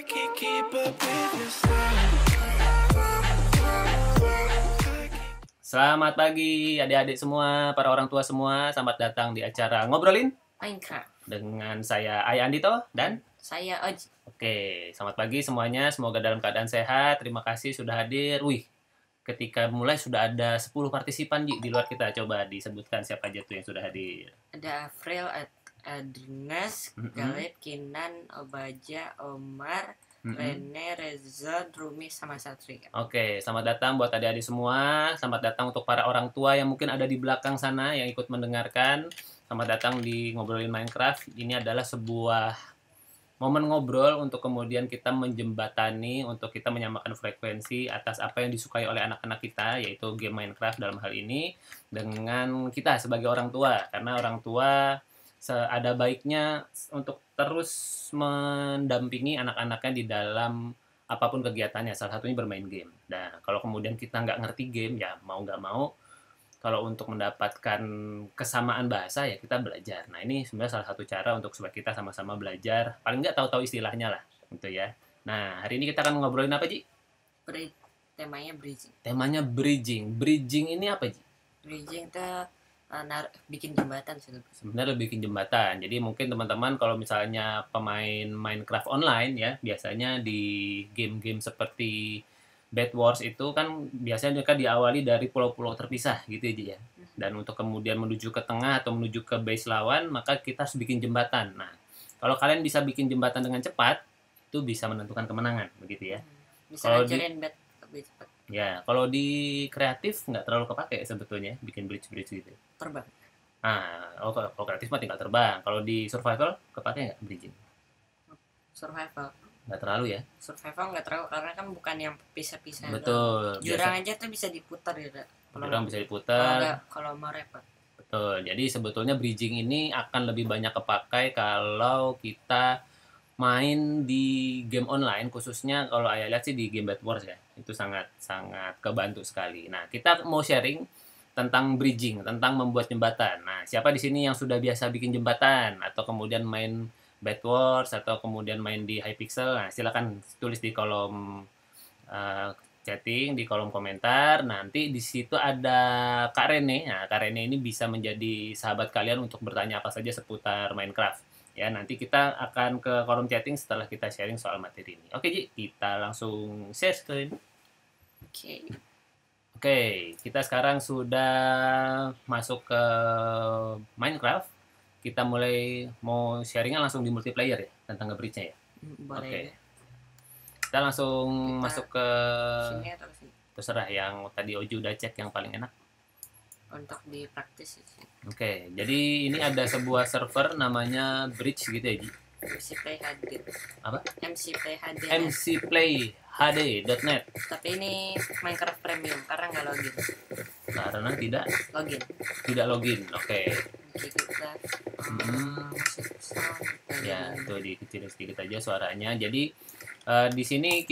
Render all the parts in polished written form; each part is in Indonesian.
can't keep up with your style. Selamat pagi adik-adik semua, para orang tua semua. Selamat datang di acara Ngobrolin Minecraft. dengan saya Ayah Andito dan Saya Oji. Oke, selamat pagi semuanya. Semoga dalam keadaan sehat. Terima kasih sudah hadir. Wih, ketika mulai sudah ada 10 partisipan di luar kita. Coba disebutkan siapa aja tuh yang sudah hadir. Ada April, Adrinas, Galeb, Kinan, Obaja, Omar, Rene, Reza, Rumi, sama Satri. Oke, selamat datang buat adik-adik semua. Selamat datang untuk para orang tua yang mungkin ada di belakang sana yang ikut mendengarkan. Selamat datang di Ngobrolin Minecraft. Ini adalah sebuah momen ngobrol untuk kemudian kita menjembatani, untuk kita menyamakan frekuensi atas apa yang disukai oleh anak-anak kita, yaitu game Minecraft dalam hal ini, dengan kita sebagai orang tua. Karena orang tua ada baiknya untuk terus mendampingi anak-anaknya di dalam apapun kegiatannya, salah satunya bermain game. Nah, kalau kemudian kita nggak ngerti game, ya mau nggak mau, kalau untuk mendapatkan kesamaan bahasa, ya kita belajar. Nah, ini sebenarnya salah satu cara untuk supaya kita sama-sama belajar, paling nggak tahu-tahu istilahnya lah, gitu ya. Nah, hari ini kita akan ngobrolin apa, Ji? Temanya bridging. Temanya bridging. Bridging ini apa, Ji? Bridging itu bikin jembatan sih. Sebenarnya lebih bikin jembatan. Jadi mungkin teman-teman kalau misalnya pemain Minecraft online ya, biasanya di game-game seperti Bed Wars itu kan biasanya mereka diawali dari pulau-pulau terpisah gitu aja ya. Dan untuk kemudian menuju ke tengah atau menuju ke base lawan, maka kita harus bikin jembatan. Nah, kalau kalian bisa bikin jembatan dengan cepat, itu bisa menentukan kemenangan, begitu ya. Bisa Kalau ngancurin bed lebih cepat. Ya, kalau di kreatif nggak terlalu kepake sebetulnya bikin bridge-bridge gitu. Terbang. Nah, kalau kreatif mah tinggal terbang. Kalau di survival kepake nggak bridging? Survival. Nggak terlalu ya? Survival nggak terlalu, karena kan bukan yang pisah-pisah. Betul. Jurang aja tuh bisa diputar ya. Jurang bisa diputar. Kalau mau repot. Betul. Jadi sebetulnya bridging ini akan lebih banyak kepakai kalau kita main di game online, khususnya kalau Ayah lihat sih di game Bed Wars ya. Itu sangat kebantu sekali. Nah, kita mau sharing tentang bridging, tentang membuat jembatan. Nah, siapa di sini yang sudah biasa bikin jembatan atau kemudian main Bed Wars atau kemudian main di Hypixel? Nah, silakan tulis di kolom chatting, di kolom komentar. Nanti di situ ada Kak Rene. Nah, Kak Rene ini bisa menjadi sahabat kalian untuk bertanya apa saja seputar Minecraft. Ya, nanti kita akan ke kolom chatting setelah kita sharing soal materi ini. Oke, Ji, kita langsung share screen. Oke, kita sekarang sudah masuk ke Minecraft. Kita mulai mau sharingnya langsung di multiplayer ya, tentang nge-bridge-nya ya. Boleh. Oke. Kita langsung masuk ke Sini atau sini? terserah yang tadi Oji udah cek yang paling enak. Untuk di praktis sih. Oke, jadi ini ada sebuah server namanya Bridge gitu ya, Ji. MC Play HD. Apa? MC Play HD. mcplayhd.net. Tapi ini Minecraft Premium karena nggak login. Karena tidak login. Oke. Jadi kita musik sound, kita Ya, jadi- itu dikecilin sedikit aja suaranya. Jadi di sini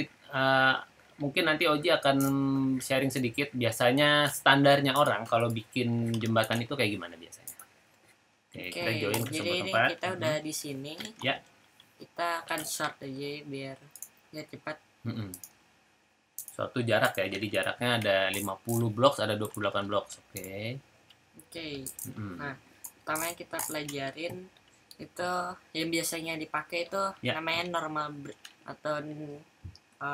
mungkin nanti Oji akan sharing sedikit. Biasanya standarnya orang kalau bikin jembatan itu kayak gimana biasanya? Oke, kita join ke jadi sebuah ini tempat. kita udah di sini. Ya. Kita akan short aja biar cepat. Suatu jarak ya. Jadi jaraknya ada 50 blocks, ada 28 blocks. Oke. Nah, pertama yang kita pelajarin itu yang biasanya dipakai itu Ya. namanya normal atau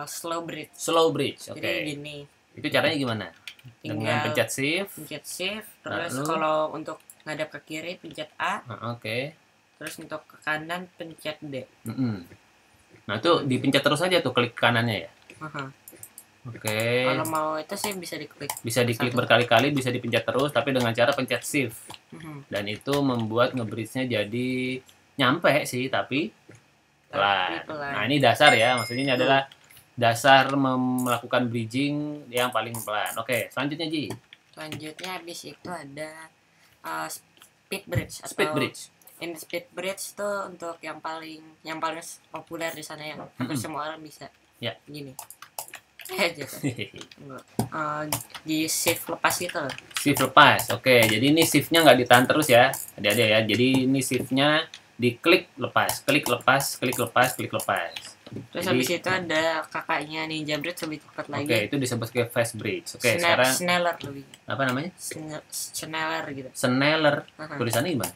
slow bridge. Slow bridge. Oke. Jadi gini, Itu caranya gimana? Dengan pencet shift. pencet shift, terus Lalu? kalau untuk ngadap ke kiri pencet A, Oke. terus untuk ke kanan pencet D. Nah, itu dipencet terus aja tuh klik kanannya ya. Oke. Kalau mau itu sih bisa diklik. Bisa diklik Satu. berkali-kali, bisa dipencet terus, tapi dengan cara pencet shift. Mhm. Dan itu membuat nge-bridge-nya jadi nyampe sih, tapi pelan. pelan. Nah, ini dasar ya. Maksudnya ini adalah dasar melakukan bridging yang paling pelan. Oke, selanjutnya Ji. Selanjutnya habis itu ada speed bridge atau Speed bridge. ini speed bridge tuh untuk yang paling populer di sana yang hampir semua orang bisa. Ya. Gini. Gitu. Di shift lepas gitu. Shift lepas. Oke, jadi ini shift-nya nggak ditahan terus ya. Adik-adik ya. Jadi ini shift-nya diklik lepas, klik lepas, klik lepas, klik lepas. Terus Jadi, habis itu ada kakaknya Ninja Bridge lebih cepat oke, lagi. itu disebut sebagai fast bridge. Oke, sekarang Sneller lebih. apa namanya? Sneller gitu. Sneller. Aha. Tulisannya gimana?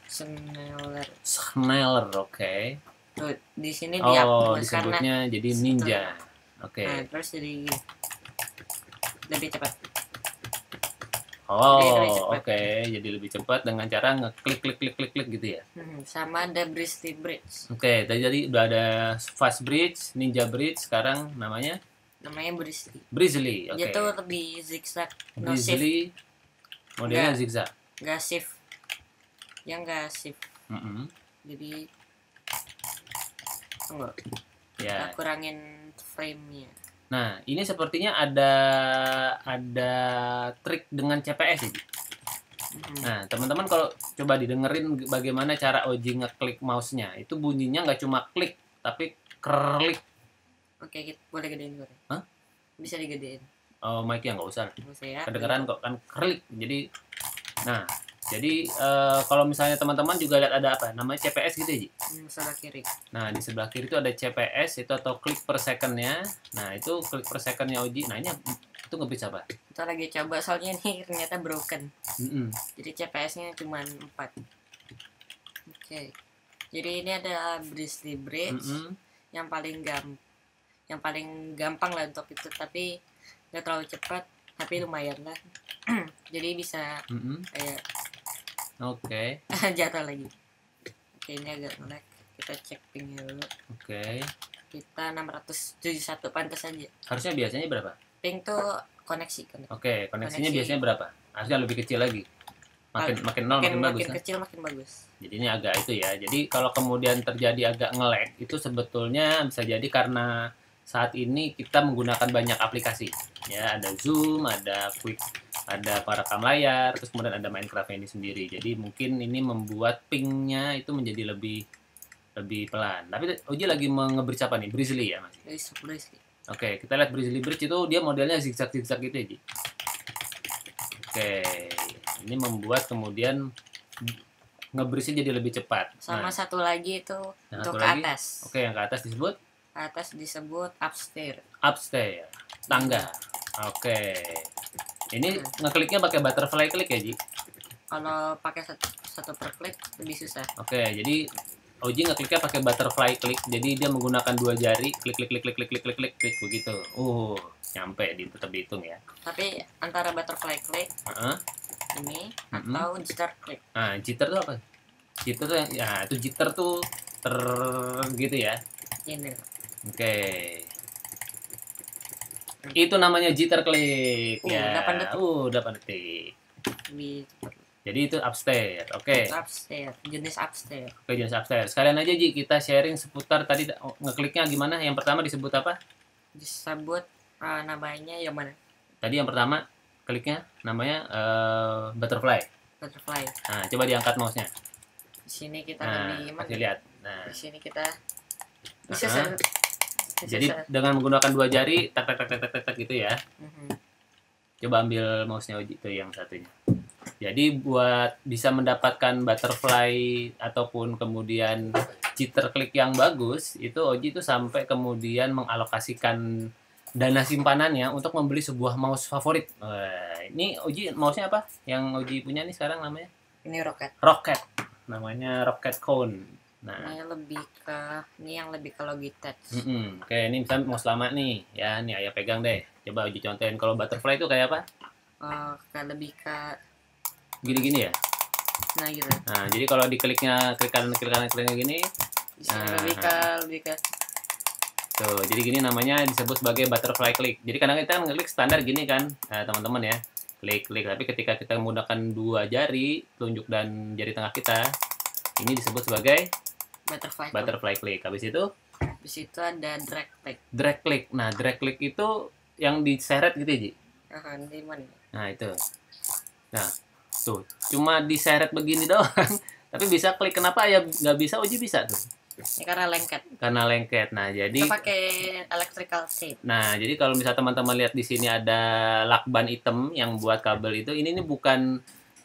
Sneller. Sneller, oke. Tuh, di sini Oh, dihapus karena disebutnya jadi ninja. Oke. nah, terus jadi lebih cepat. Oh, Jadi lebih cepat. oke. Jadi lebih cepat dengan cara ngeklik klik klik klik klik gitu ya. Sama ada Brisley Bridge. Oke, tadi udah ada fast bridge, ninja bridge, sekarang namanya Namanya Brisley. Brizzly. Oke. Dia tuh lebih zigzag, no shift, Brizzly modelnya Nggak. zigzag. nggak shift. Yang nggak shift. Mm-mm. Jadi tunggu, Ya. kita kurangin frame-nya. Nah, ini sepertinya ada trik dengan CPS ini. Nah, teman-teman kalau coba didengerin bagaimana cara Oji ngeklik mouse-nya, itu bunyinya nggak cuma klik, tapi kerlik. Oke, boleh gedein gue. Hah? Bisa digedein. Oh, mic-nya nggak usah. Nggak usah ya. Kedengeran kok kan kerlik. Jadi kalau misalnya teman-teman juga lihat ada apa namanya CPS gitu ya, Ji? Sebelah kiri. Nah, di sebelah kiri itu ada CPS itu atau klik per second-nya. Nah, itu klik per second-nya Oji. Nah, ini itu nggak bisa apa? Kita lagi coba soalnya ini ternyata broken. Mm-mm. Jadi CPS-nya cuma 4. Oke. Jadi ini ada Brisley Bridge Mm-mm. yang paling gampang lah untuk itu, tapi nggak terlalu cepat, tapi lumayan lah. Jadi bisa Mm-mm. kayak Oke. jatuh lagi. Oke, ini agak nge-lag. Kita cek pingnya dulu. Oke. Kita 671 pantas aja. Harusnya biasanya berapa? Ping tuh koneksi. Oke, koneksinya Koneksi. biasanya berapa? Harusnya lebih kecil lagi. Makin nol makin bagus. Makin Kan? kecil makin bagus. Jadi ini agak itu ya. Jadi kalau kemudian terjadi agak nge-lag itu sebetulnya bisa jadi karena saat ini kita menggunakan banyak aplikasi. Ya, ada Zoom, ada Quick, ada perekam layar, terus kemudian ada Minecraft ini sendiri. Jadi mungkin ini membuat pingnya itu menjadi lebih pelan. Tapi Oji lagi nge-bridge apa nih? Brizzly ya masih. Brisley. Oke, kita lihat Brizzly Bridge itu dia modelnya zigzag-zigzag gitu ya, Ji. Oke, ini membuat kemudian nge-bridge-nya jadi lebih cepat. Sama Nah, satu lagi itu yang untuk satu ke lagi? atas. Oke, yang ke atas disebut Ke atas disebut upstairs. upstairs, tangga. Oke. Ini ngekliknya pakai butterfly klik ya, Ji? Kalau pakai satu per klik lebih susah. Oke, jadi Oji ngekliknya pakai butterfly klik. Jadi dia menggunakan 2 jari, klik klik klik klik klik klik klik klik, klik begitu. Nyampe tetap dihitung ya. Tapi antara butterfly klik Heeh. ini Mm-mm. atau jitter klik. Nah, jitter tuh apa? Jitter tuh ya, itu jitter tuh gitu ya. Ini. Oke. Itu namanya jitter klik ya. 8 detik. 8 detik. Lebih cepat. Jadi itu upstairs. Oke. Upstairs, jenis upstairs. Oke, jenis upstairs. Sekalian aja Ji, kita sharing seputar tadi ngekliknya gimana? Yang pertama disebut apa? Disebut namanya yang mana? Tadi yang pertama kliknya namanya butterfly. Butterfly. Nah, coba diangkat mouse-nya. Di sini kita Nah, lebih kasih lihat. Nah, Di sini kita bisa Aha. Jadi dengan menggunakan 2 jari tak tak tak tak tak, tak gitu ya. Coba ambil mouse-nya Oji itu yang satunya. Jadi buat bisa mendapatkan butterfly ataupun kemudian jitter klik yang bagus, itu Oji itu sampai kemudian mengalokasikan dana simpanannya untuk membeli sebuah mouse favorit. Ini Oji mouse-nya apa? Yang Oji punya nih sekarang namanya? Ini roket. Rocket. Namanya Rocket Cone. Nah, Ini yang lebih ke Logitech. Oke, ini misalnya mouse lama nih. Ya, nih Ayah pegang deh. Coba Oji contohin kalau butterfly itu kayak apa? Lebih ke Gini-gini ya. nah gitu. Nah, jadi kalau dikliknya klik kanan gini, Bisa Nah. lebih ke tuh. Jadi gini namanya disebut sebagai butterfly click. Jadi kadang kita ngeklik standar gini kan, teman-teman ya. Klik. Tapi ketika kita menggunakan 2 jari, telunjuk dan jari tengah kita, ini disebut sebagai butterfly click. Habis itu Di situ ada drag click. drag click. Nah, drag click itu yang diseret gitu ya, Ji. Di mana? Nah, itu. Nah, tuh. Cuma diseret begini doang. Tapi bisa klik. Kenapa ya nggak bisa? Oji bisa tuh. Ini karena lengket. Karena lengket. Nah, jadi Kita pakai electrical tape. Nah, jadi kalau misalnya teman-teman lihat di sini ada lakban hitam yang buat kabel itu, ini bukan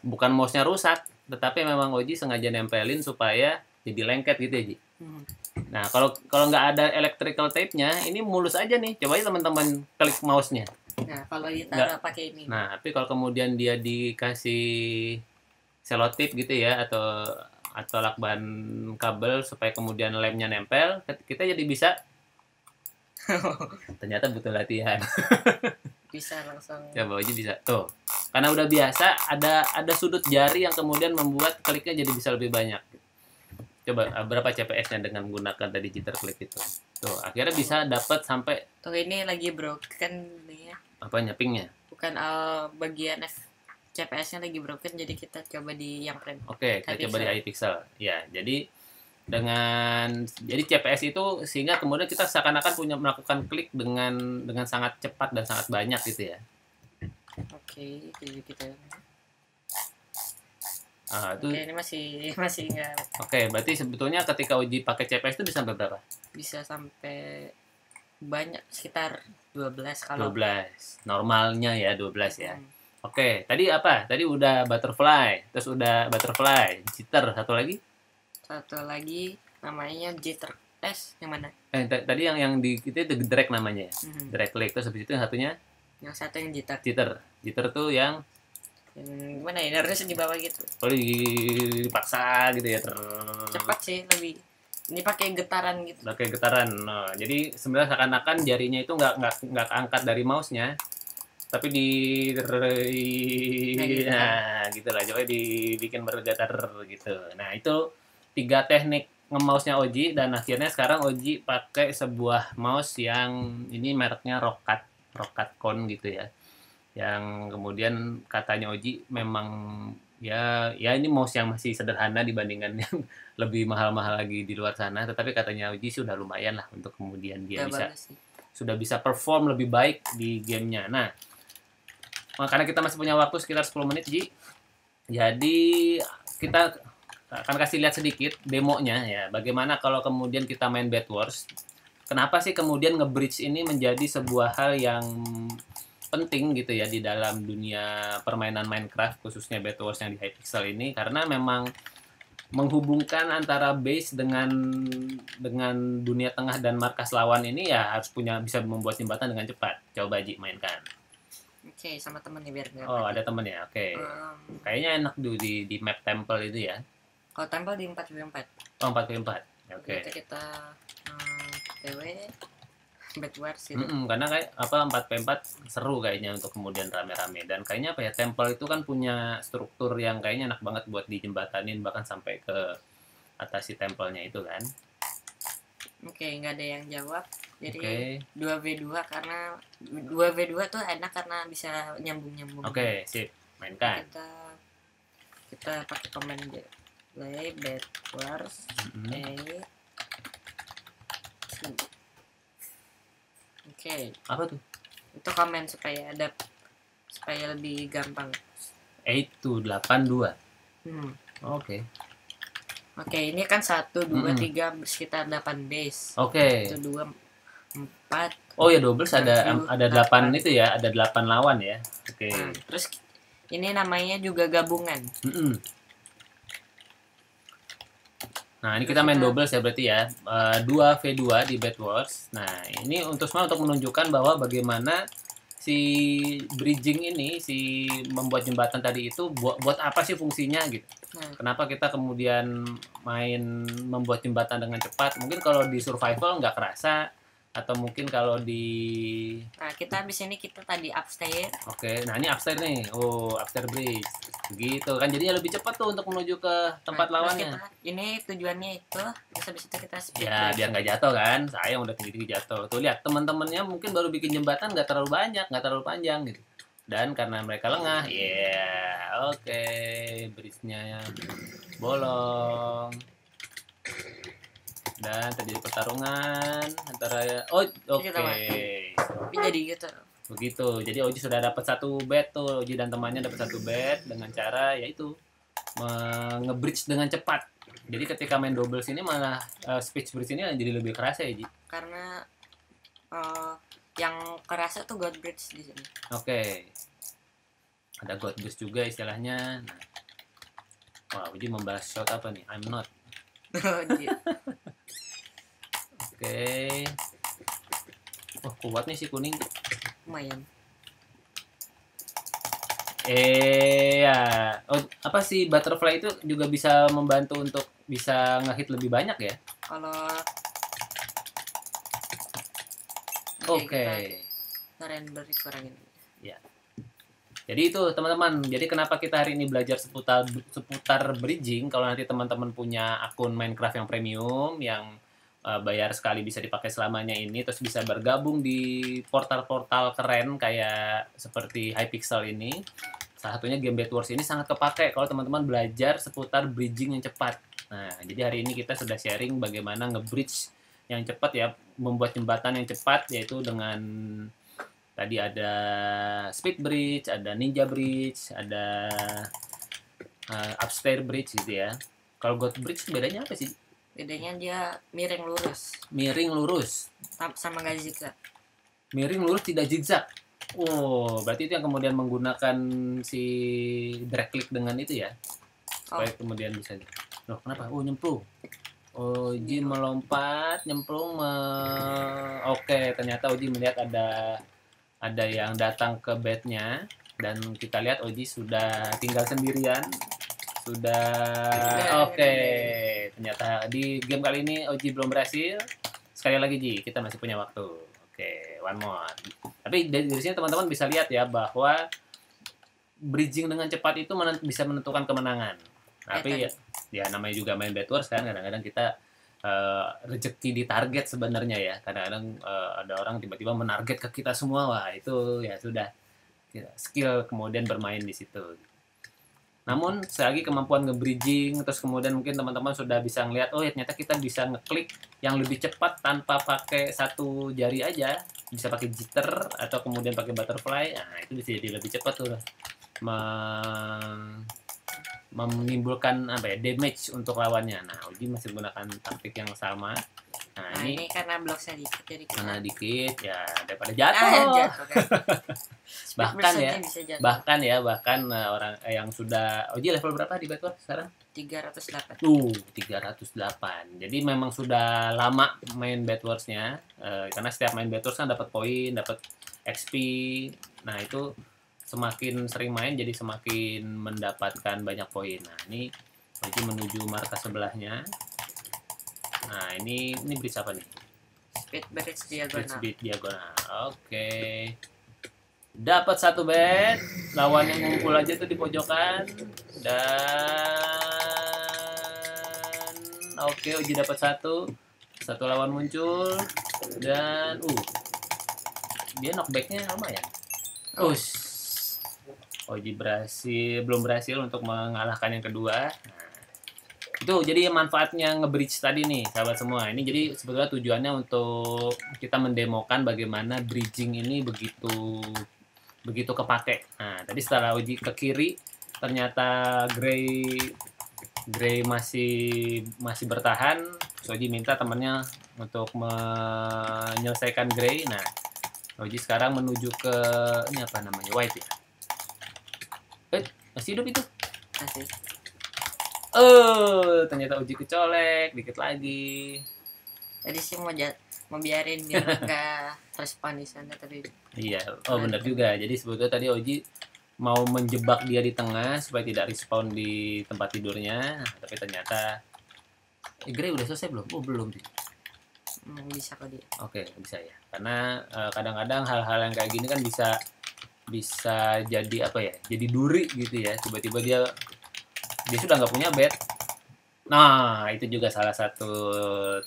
mouse-nya rusak, tetapi memang Oji sengaja nempelin supaya jadi lengket gitu ya, Ji. Nah, kalau nggak ada electrical tape-nya, ini mulus aja nih. Coba aja teman-teman klik mouse-nya. Nah, kalau Nggak. ditaruh pakai ini. Nah, tapi kalau kemudian dia dikasih selotip gitu ya, atau lakban kabel supaya kemudian lemnya nempel, kita jadi bisa. Ternyata butuh latihan. Bisa langsung. Coba aja bisa. Tuh. Karena udah biasa, ada sudut jari yang kemudian membuat kliknya jadi bisa lebih banyak. Coba berapa CPS-nya dengan menggunakan tadi jitter click itu. Tuh, akhirnya bisa dapat sampai Tuh ini lagi broken nih ya. apanya pingnya. Bukan bagian CPS-nya lagi broken, jadi kita coba di yang frame. Oke, kita coba di iPixel. iPixel. Ya, jadi CPS itu sehingga kemudian kita seakan-akan melakukan klik dengan sangat cepat dan sangat banyak gitu ya. Oke, jadi kita. Itu Oke, ini masih nggak oke, berarti sebetulnya ketika uji pakai CPS itu bisa sampai berapa? bisa sampai banyak, sekitar 12 kalau. 12. Normalnya ya 12 ya. Hmm. Oke, tadi apa? Tadi udah butterfly, terus udah butterfly, jitter, satu lagi. Satu lagi namanya jitter yang mana? Tadi yang di itu drag namanya ya. Mhm. Drag click, terus habis itu yang satunya Yang satu yang jitter. jitter. Jitter tuh yang Gimana ya? Harusnya di bawah gitu. kalau dipaksa gitu ya, Cepat sih lebih. Ini pakai getaran gitu. pakai getaran. Nah, jadi sebenarnya seakan-akan jarinya itu nggak keangkat dari mouse-nya, tapi gitu. nah gitulah, coba dibikin bergetar gitu. Nah, itu 3 teknik nge-mouse-nya Oji, dan akhirnya sekarang Oji pakai sebuah mouse yang ini mereknya Roccat Con gitu ya. Yang kemudian katanya Oji memang ya ini mouse yang masih sederhana dibandingkan yang lebih mahal-mahal lagi di luar sana, tetapi katanya Oji sudah lumayan lah untuk kemudian dia Udah bagus sih. sudah bisa perform lebih baik di gamenya. Nah, karena kita masih punya waktu sekitar 10 menit, Ji. Jadi kita akan kasih lihat sedikit demonya ya. Bagaimana kalau kemudian kita main Bed Wars. Kenapa sih kemudian nge-bridge ini menjadi sebuah hal yang penting gitu ya di dalam dunia permainan Minecraft, khususnya Bed Wars yang di Hypixel ini, karena memang menghubungkan antara base dengan dunia tengah dan markas lawan ini ya harus bisa membuat jembatan dengan cepat. Coba Ji mainkan. Oke, sama temen nih biar nggak Oh, mati. ada temen ya. Oke. Um, Kayaknya enak di map temple itu ya. Kalau tempel di 4v4. Oh, 4v4. Oke. Nanti kita PW Bed Wars gitu. Karena kayak apa 4v4 seru kayaknya untuk kemudian rame-rame, dan kayaknya apa ya, temple itu kan punya struktur yang kayaknya enak banget buat dijembatanin bahkan sampai ke atas si templenya itu kan. Oke, nggak ada yang jawab. Jadi Oke. 2v2 karena 2v2 tuh enak karena bisa nyambung-nyambung. Oke, sip. Mainkan. Kita pakai komen aja. Play Bed Wars Mm-mm. Oke, Apa tuh? itu komen supaya lebih gampang. 8282. Hmm. Oke. Oke, ini kan 1, 2, Mm-mm. 3 sekitar 8 base. Oke. 1, 2, 4. Oh ya, doubles ada 8 8. itu ya, ada 8 lawan ya. Oke. Nah, terus ini namanya juga gabungan. Mm-mm. Nah, ini kita main doubles ya berarti ya. 2v2 di Bed Wars. Nah, ini untuk menunjukkan bahwa bagaimana si bridging ini, si membuat jembatan tadi itu buat apa sih fungsinya gitu. Nah, Kenapa kita kemudian membuat jembatan dengan cepat? Mungkin kalau di survival nggak kerasa, atau mungkin kalau di kita habis ini kita tadi upstairs. Oke, nah ini upstairs nih. Oh, upstairs bridge. Begitu kan, jadinya lebih cepat tuh untuk menuju ke tempat Nah, terus lawannya. ini tujuannya itu, terus habis itu kita speed Ya, bridge. biar nggak jatuh kan. Sayang udah tinggi-tinggi jatuh. Tuh lihat, teman-temannya mungkin baru bikin jembatan nggak terlalu banyak, nggak terlalu panjang gitu. Dan karena mereka lengah, ya, oke, bridge-nya bolong. Dan terjadi pertarungan antara oke. Kita mati. Tapi jadi gitu. Begitu. Jadi Oji sudah dapat 1 bed tuh. Oji dan temannya dapat 1 bed dengan cara yaitu nge-bridge dengan cepat. Jadi ketika main doubles ini malah speech bridge ini jadi lebih kerasa ya, Ji. Karena yang kerasa tuh God Bridge di sini. Oke. Ada God bridge juga istilahnya. Nah. Wah, Oji membahas shot apa nih? I'm not. Oke. Oh, kuat nih si kuning. Lumayan. Ya. Oh, apa sih butterfly itu juga bisa membantu untuk bisa ngehit lebih banyak ya? Kalau Oke. kita render kurangin. Ya. Jadi itu teman-teman. Jadi kenapa kita hari ini belajar seputar bridging? Kalau nanti teman-teman punya akun Minecraft yang premium, yang bayar sekali bisa dipakai selamanya ini, terus bisa bergabung di portal-portal keren kayak seperti Hypixel ini. Salah satunya Game Bedwars ini sangat kepake kalau teman-teman belajar seputar bridging yang cepat. Nah, jadi hari ini kita sudah sharing bagaimana nge-bridge yang cepat ya, membuat jembatan yang cepat, yaitu dengan tadi ada speed bridge, ada ninja bridge, ada upstair bridge gitu ya. Kalau God bridge bedanya apa sih? Bedanya dia miring lurus. Miring lurus. Sama nggak zigzag. Miring lurus tidak zigzag. Oh, berarti itu yang kemudian menggunakan si drag click dengan itu ya. Supaya kemudian bisa. Loh, kenapa? Oh, nyemplung. Oh, Oji melompat, nyemplung. Oke, ternyata Oji melihat ada yang datang ke bednya, dan kita lihat Oji sudah tinggal sendirian. Oke. Ternyata di game kali ini Oji belum berhasil. Sekali lagi Ji, kita masih punya waktu. Oke, one more. Tapi dari sini teman-teman bisa lihat ya bahwa bridging dengan cepat itu bisa menentukan kemenangan. Tapi ya namanya juga main Bedwars kan, kadang-kadang kita rezeki di target sebenarnya ya. Kadang-kadang ada orang tiba-tiba menarget ke kita semua, wah itu ya sudah skill kemudian bermain di situ. Namun selagi kemampuan nge-bridging, terus kemudian mungkin teman-teman sudah bisa ngeliat, oh ya ternyata kita bisa ngeklik yang lebih cepat tanpa pakai satu jari aja, bisa pakai jitter atau kemudian pakai butterfly. Nah itu bisa jadi lebih cepat tuh menimbulkan apa ya, damage untuk lawannya. Nah Uji masih menggunakan taktik yang sama. Nah ini karena bloknya dikit jadi karena dikit ya daripada jatuh. Kan. bahkan orang yang sudah Uji level berapa di Bedwars sekarang? 308. 308. Jadi memang sudah lama main Bedwarsnya, karena setiap main Bedwars kan dapat poin, dapat XP. Nah itu semakin sering main jadi semakin mendapatkan banyak poin. Nah ini Oji menuju markas sebelahnya. Nah ini bridge apa nih? Speed bridge diagonal. Speed diagonal. Oke. Dapat satu bed. Lawan yang ngumpul aja tuh di pojokan. Dan oke, Uji dapat satu. Satu lawan muncul. Dan dia knockbacknya lumayan. Oji belum berhasil untuk mengalahkan yang kedua. Itu jadi manfaatnya nge-bridge tadi nih sahabat semua. Ini jadi sebetulnya tujuannya untuk kita mendemokan bagaimana bridging ini begitu kepake. Nah tadi setelah Uji ke kiri ternyata Gray masih bertahan. Uji minta temannya untuk menyelesaikan Gray. Nah Uji sekarang menuju ke ini apa namanya, White ya. Masih hidup itu? Masih. Ternyata Uji kecolek dikit lagi. Tadi sih mau biarin biar nggak respawn di sana tapi. Iya, benar juga. Jadi sebetulnya tadi Oji mau menjebak dia di tengah supaya tidak respawn di tempat tidurnya, tapi ternyata Grey udah selesai belum? Belum sih. Bisa kok dia. Oke, bisa ya. Karena kadang-kadang hal-hal yang kayak gini kan bisa jadi apa ya? Jadi duri gitu ya. Tiba-tiba dia sudah nggak punya bed. Nah, itu juga salah satu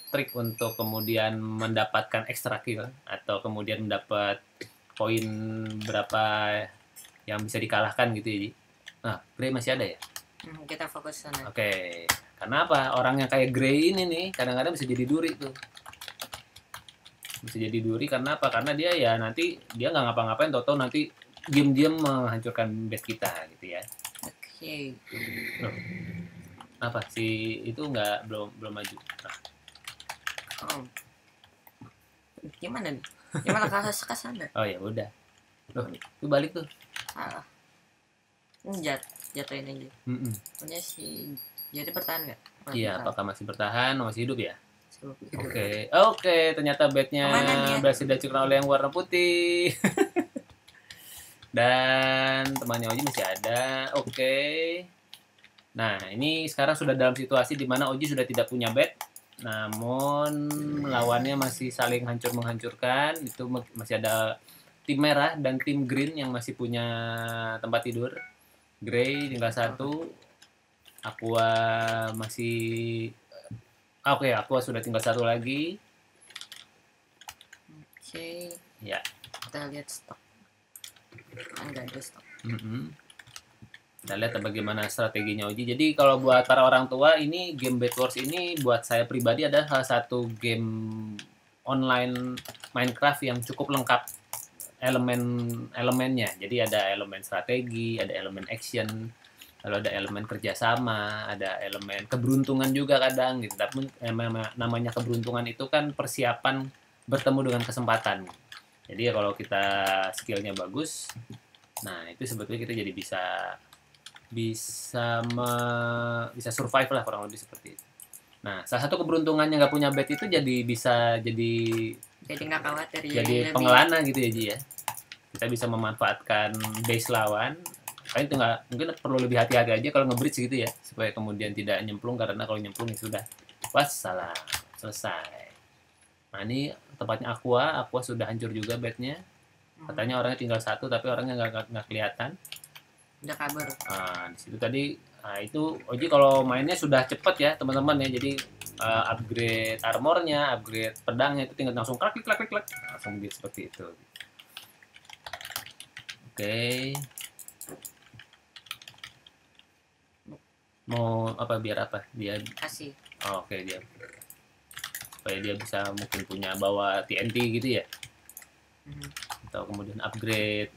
trik untuk kemudian mendapatkan extra kill atau kemudian mendapat poin berapa yang bisa dikalahkan gitu ya, Ji. Nah, Grey masih ada ya? Kita fokus sana. Oke. Karena apa? Orang yang kayak Grey ini nih kadang-kadang bisa jadi duri tuh. Bisa jadi duri karena apa? Karena dia ya nanti dia nggak ngapa-ngapain, tau-tau nanti diam-diam menghancurkan base kita gitu ya. Oke. Loh. Apa sih itu belum maju? Nah. Gimana nih? Gimana kalau ke sana? Oh ya udah. Loh, itu balik tuh. Salah. Jatuhin aja. Punya si jadi bertahan nggak? Iya, apakah masih bertahan? Masih hidup ya? Masih Tuh. Oke, ternyata bednya Kemana dia? berhasil dihancurkan oleh yang warna putih. Dan temannya Oji masih ada. Oke. Nah, ini sekarang sudah dalam situasi di mana Oji sudah tidak punya bed. Namun lawannya masih saling hancur-menghancurkan. Itu masih ada tim merah dan tim green yang masih punya tempat tidur. Grey tinggal satu. Aqua masih Oke, Aqua sudah tinggal satu lagi. Oke, Ya. kita lihat stok. Kan nggak ada stok. Kita lihat bagaimana strateginya Oji. Jadi kalau buat para orang tua, ini game Bed Wars ini buat saya pribadi adalah salah satu game online Minecraft yang cukup lengkap elemennya. Jadi ada elemen strategi, ada elemen action, lalu ada elemen kerjasama, ada elemen keberuntungan juga kadang gitu. Tapi namanya keberuntungan itu kan persiapan bertemu dengan kesempatan. Jadi kalau kita skillnya bagus, nah itu sebetulnya kita jadi bisa survive lah, kurang lebih seperti itu. Nah, salah satu keberuntungannya nggak punya bed itu Jadi nggak khawatir. jadi lebih- pengelana gitu ya Ji ya. Kita bisa memanfaatkan base lawan. Kayak itu nggak, mungkin perlu lebih hati-hati aja kalau nge-bridge gitu ya, supaya kemudian tidak nyemplung, karena kalau nyemplung ya sudah wassalam, selesai. Nah ini tempatnya Aqua sudah hancur juga bednya. Katanya orangnya tinggal satu tapi orangnya nggak kelihatan. Udah kabur. Di situ tadi, itu Oji kalau mainnya sudah cepet ya teman-teman ya. Jadi upgrade armornya, upgrade pedangnya itu tinggal langsung klik langsung gitu, seperti itu. Oke. Mau apa, biar apa dia? Kasih. Oke, dia supaya dia bisa mungkin punya bawa TNT gitu ya, atau kemudian upgrade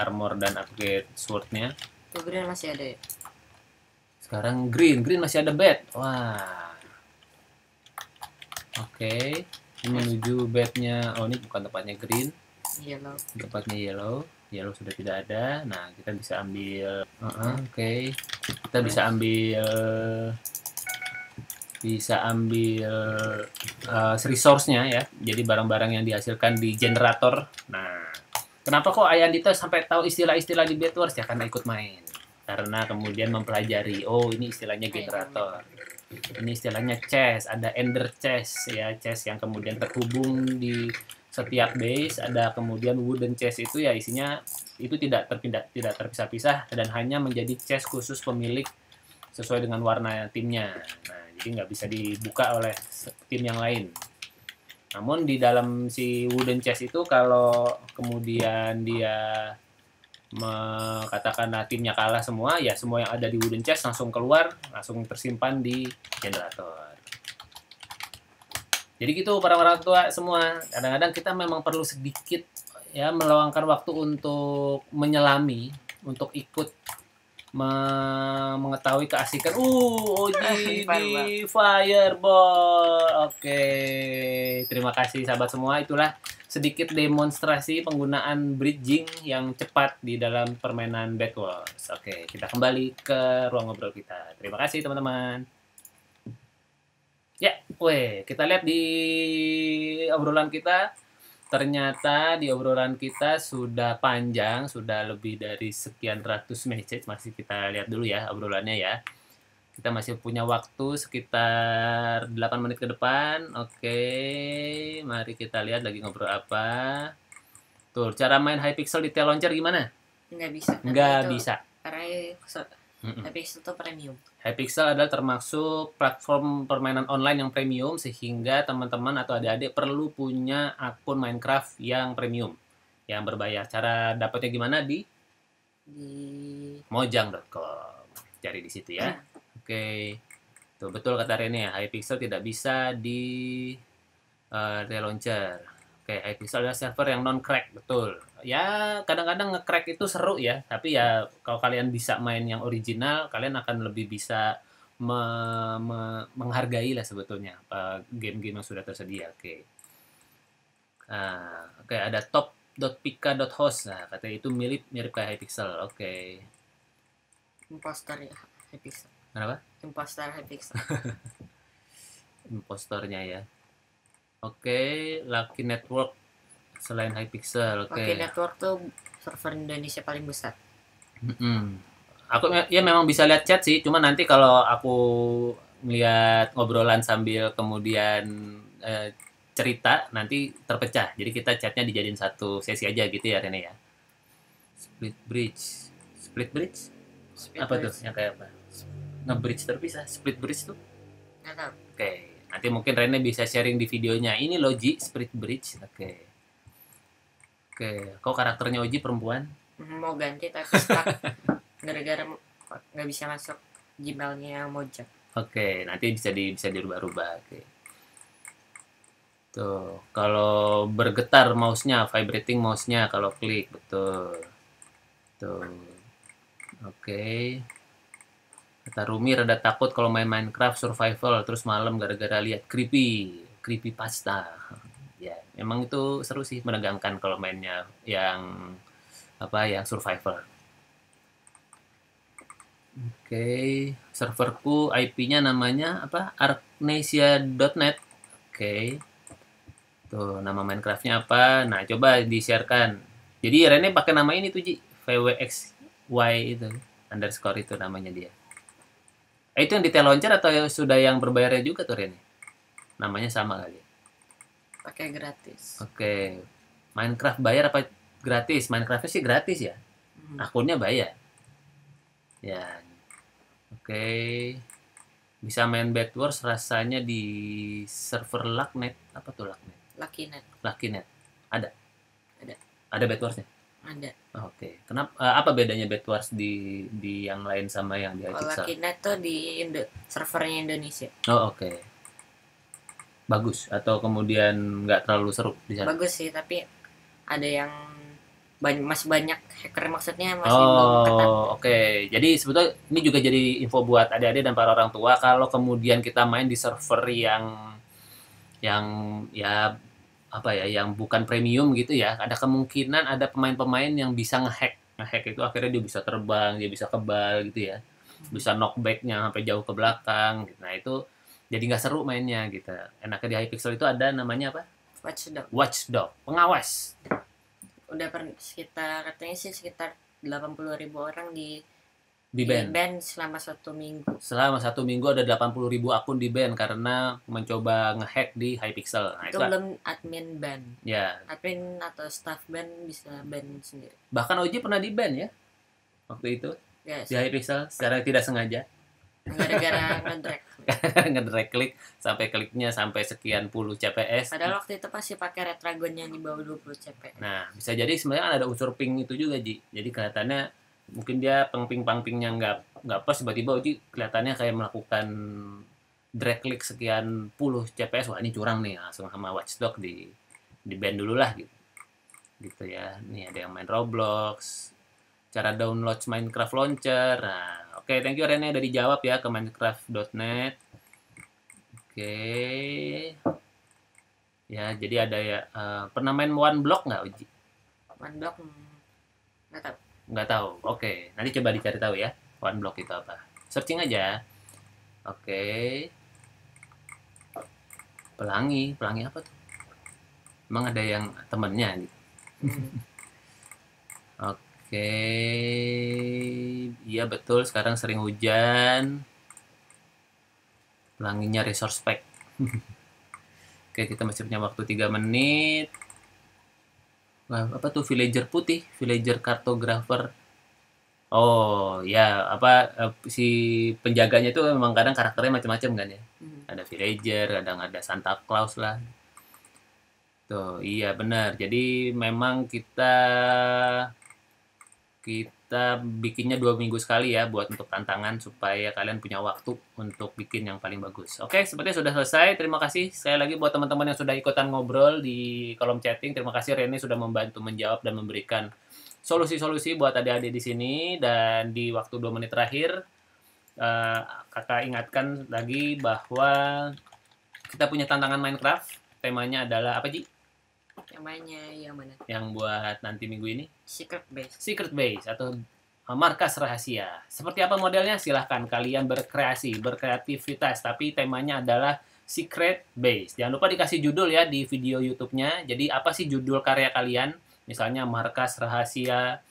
armor dan upgrade swordnya. Tuh green masih ada ya? Sekarang green masih ada bed. Wah, oke. Ini menuju bednya. Oh, ini bukan tempatnya green, Yellow. tempatnya yellow sudah tidak ada. Nah, kita bisa ambil oke. Kita bisa ambil resource-nya ya. Jadi barang-barang yang dihasilkan di generator. Nah, kenapa kok Ayandito sampai tahu istilah-istilah di Bed Wars ya? Karena ikut main. Karena kemudian mempelajari, oh ini istilahnya generator. Ini istilahnya chest, ada ender chest ya, chest yang kemudian terhubung di setiap base. Ada kemudian wooden chest, itu ya isinya itu tidak terpisah-pisah dan hanya menjadi chest khusus pemilik sesuai dengan warna timnya. Nah, jadi nggak bisa dibuka oleh tim yang lain. Namun di dalam si wooden chest itu, kalau kemudian dia katakanlah timnya kalah semua, ya semua yang ada di wooden chest langsung keluar, langsung tersimpan di generator. Jadi gitu para orang tua semua, kadang-kadang kita memang perlu sedikit ya meluangkan waktu untuk menyelami, untuk ikut mengetahui keasikan. Oji di fireball. Oke, terima kasih sahabat semua. Itulah sedikit demonstrasi penggunaan bridging yang cepat di dalam permainan Bed Wars. Oke, kita kembali ke ruang ngobrol kita. Terima kasih teman-teman. Ya, kita lihat di obrolan kita. Ternyata di obrolan kita sudah panjang, sudah lebih dari sekian ratus message. Masih kita lihat dulu ya obrolannya ya. Kita masih punya waktu sekitar 8 menit ke depan. Oke, mari kita lihat lagi ngobrol apa. Tuh, cara main Hypixel di Launcher gimana? Nggak bisa. Nggak bisa. Karena Hypixel itu premium. Hypixel adalah termasuk platform permainan online yang premium, sehingga teman-teman atau adik-adik perlu punya akun Minecraft yang premium, yang berbayar. Cara dapatnya gimana? Di mojang.com. Cari di situ ya. Oke. Tuh, betul kata Rene ya, Hypixel tidak bisa di relauncher. Oke, Hypixel adalah server yang non-crack, betul. Ya, kadang-kadang nge-crack itu seru ya, tapi ya kalau kalian bisa main yang original, kalian akan lebih bisa menghargai lah sebetulnya game-game yang sudah tersedia. Oke. Oke, ada top.pika.host. Nah, katanya itu mirip kayak Hypixel. Oke. Imposter ya Hypixel. Kenapa? Imposter Hypixel. impostornya ya. Oke, Lucky Network selain Hypixel. Oke. Oke, network tuh server Indonesia paling besar. Mm-mm. Aku ya memang bisa lihat chat sih, cuma nanti kalau aku ngeliat ngobrolan sambil kemudian cerita nanti terpecah. Jadi kita chatnya dijadiin satu sesi aja gitu ya Rene ya. Split bridge. Split bridge? Apa tuh? Yang kayak apa? Nge-bridge terpisah. Split bridge tuh? Nggak tahu. Oke. Nanti mungkin Rene bisa sharing di videonya. Ini loh Ji, split bridge. Oke. Oke. Kok karakternya Oji perempuan? Mau ganti tapi stuck gara-gara nggak bisa masuk Gmailnya Mojang. Oke, nanti bisa dirubah-rubah. Oke. Tuh, kalau bergetar mouse-nya, vibrating mouse-nya kalau klik, betul. Tuh. Oke. Kata Rumi rada takut kalau main Minecraft survival terus malam gara-gara lihat creepy pasta. Ya, memang itu seru sih, menegangkan kalau mainnya yang yang survival. Oke, serverku IP-nya namanya apa? Arcnesia.net. Oke. Tuh, nama Minecraft-nya apa? Nah, coba di-sharekan. Jadi Rene pakai nama ini tuh, Ji. VWXY itu. Underscore itu namanya dia. Itu yang detail launcher atau sudah yang berbayarnya juga tuh, Rene? Namanya sama kali. Pakai gratis. Oke. Minecraft bayar apa gratis? Minecraft-nya sih gratis ya. Akunnya bayar. Ya. Oke. Bisa main Bed Wars rasanya di server Lucknet. Apa tuh Lucknet? Luckynet. Ada? Ada. Ada Bed Wars-nya? Ada. Oke. Kenapa apa bedanya Bed Wars di yang lain sama yang di Kalau Hypixel? Luckynet tuh di servernya Indonesia. Oh, oke. Bagus atau kemudian nggak terlalu seru di sana? Bagus sih, tapi ada yang masih banyak hacker, maksudnya masih belum ketat. Oh, oke. Jadi sebetulnya ini juga jadi info buat adik-adik dan para orang tua kalau kemudian kita main di server yang ya apa ya, yang bukan premium gitu ya, ada kemungkinan ada pemain-pemain yang bisa ngehack itu akhirnya dia bisa terbang, dia bisa kebal gitu ya, bisa knockbacknya sampai jauh ke belakang gitu. Nah itu jadi nggak seru mainnya gitu. Enaknya di Hypixel itu ada namanya apa? Watchdog, pengawas. Udah katanya sih sekitar 80.000 orang di ban selama 1 minggu. Selama 1 minggu ada 80.000 akun di ban karena mencoba ngehack di Hypixel. Nah, itu belum admin ban. Ya. Admin atau staff ban bisa ban sendiri. Bahkan Oji pernah di ban ya waktu itu Yes. di Hypixel secara tidak sengaja. Gara-gara ngedrag. Ngedrag klik sampai kliknya sampai sekian puluh CPS. Padahal waktu itu pasti pakai Retragon yang di bawah 20 CPS. Nah, bisa jadi sebenarnya kan ada unsur ping itu juga, Ji. Jadi kelihatannya mungkin dia pangpingnya nggak pas, tiba-tiba Uji kelihatannya kayak melakukan drag click sekian puluh CPS. Wah, ini curang nih, langsung sama Watchdog di ban dulu lah gitu ya. Nih ada yang main Roblox, cara download Minecraft launcher. Nah, oke, thank you Rene udah dijawab ya ke minecraft.net. Oke. Ya, jadi ada ya pernah main One Block nggak, Uji? One Block nggak tahu. Nggak tahu. Oke, nanti coba dicari tahu ya. One Block itu apa? Searching aja. Oke. Pelangi apa tuh? Emang ada yang temennya gitu? Oke. Iya betul, sekarang sering hujan. Pelanginya resource pack. Oke, kita masih punya waktu 3 menit. Wah, apa tuh villager putih, villager cartographer. Oh, ya, si penjaganya itu memang kadang karakternya macam-macam kan ya. Ada villager, kadang ada Santa Claus lah. Tuh, iya benar. Jadi memang kita bikinnya 2 minggu sekali ya buat untuk tantangan supaya kalian punya waktu untuk bikin yang paling bagus. Oke, sepertinya sudah selesai. Terima kasih sekali lagi buat teman-teman yang sudah ikutan ngobrol di kolom chatting. Terima kasih Rene sudah membantu menjawab dan memberikan solusi-solusi buat adik-adik di sini. Dan di waktu 2 menit terakhir, kakak ingatkan lagi bahwa kita punya tantangan Minecraft. Temanya adalah apa, Ji? Namanya yang mana? Yang buat nanti minggu ini? Secret Base atau markas rahasia. Seperti apa modelnya? Silahkan kalian berkreativitas. Tapi temanya adalah Secret Base. Jangan lupa dikasih judul ya di video YouTube-nya. Jadi apa sih judul karya kalian? Misalnya markas rahasia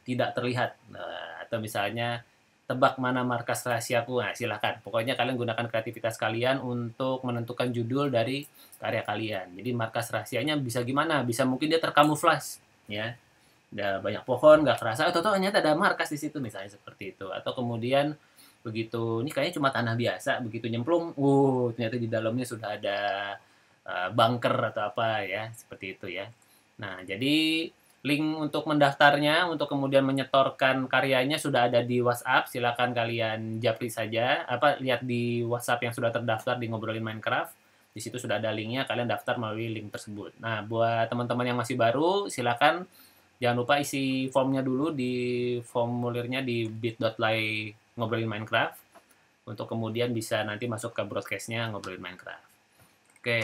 tidak terlihat. Nah, atau misalnya tebak mana markas rahasiaku. Nah, silahkan. Pokoknya kalian gunakan kreativitas kalian untuk menentukan judul dari karya kalian. Jadi markas rahasianya bisa gimana? Bisa mungkin dia terkamuflas, ya. Ada banyak pohon, nggak kerasa. Atau ternyata ada markas di situ, misalnya seperti itu. Atau kemudian begitu, ini kayaknya cuma tanah biasa. Begitu nyemplung, ternyata di dalamnya sudah ada bunker atau apa ya, seperti itu ya. Nah, jadi link untuk mendaftarnya, untuk kemudian menyetorkan karyanya sudah ada di WhatsApp. Silakan kalian japri saja, lihat di WhatsApp yang sudah terdaftar di Ngobrolin Minecraft. Di situ sudah ada linknya, kalian daftar melalui link tersebut. Nah, buat teman-teman yang masih baru, silakan jangan lupa isi formnya dulu di formulirnya di bit.ly Ngobrolin Minecraft untuk kemudian bisa nanti masuk ke broadcast-nya Ngobrolin Minecraft. Oke.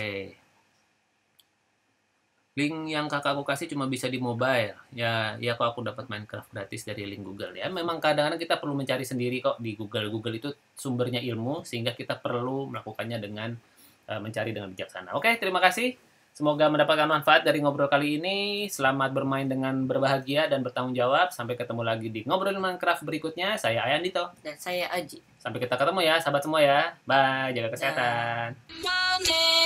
Link yang kakakku kasih cuma bisa di mobile. Ya kok aku dapat Minecraft gratis dari link Google ya. Memang kadang-kadang kita perlu mencari sendiri kok di Google. Google itu sumbernya ilmu sehingga kita perlu melakukannya dengan mencari dengan bijaksana. Oke, terima kasih. Semoga mendapatkan manfaat dari ngobrol kali ini. Selamat bermain dengan berbahagia dan bertanggung jawab. Sampai ketemu lagi di Ngobrolin Minecraft berikutnya. Saya Ayandito. Dan saya Aji. Sampai kita ketemu ya, sahabat semua ya. Bye, jaga kesehatan. Dah.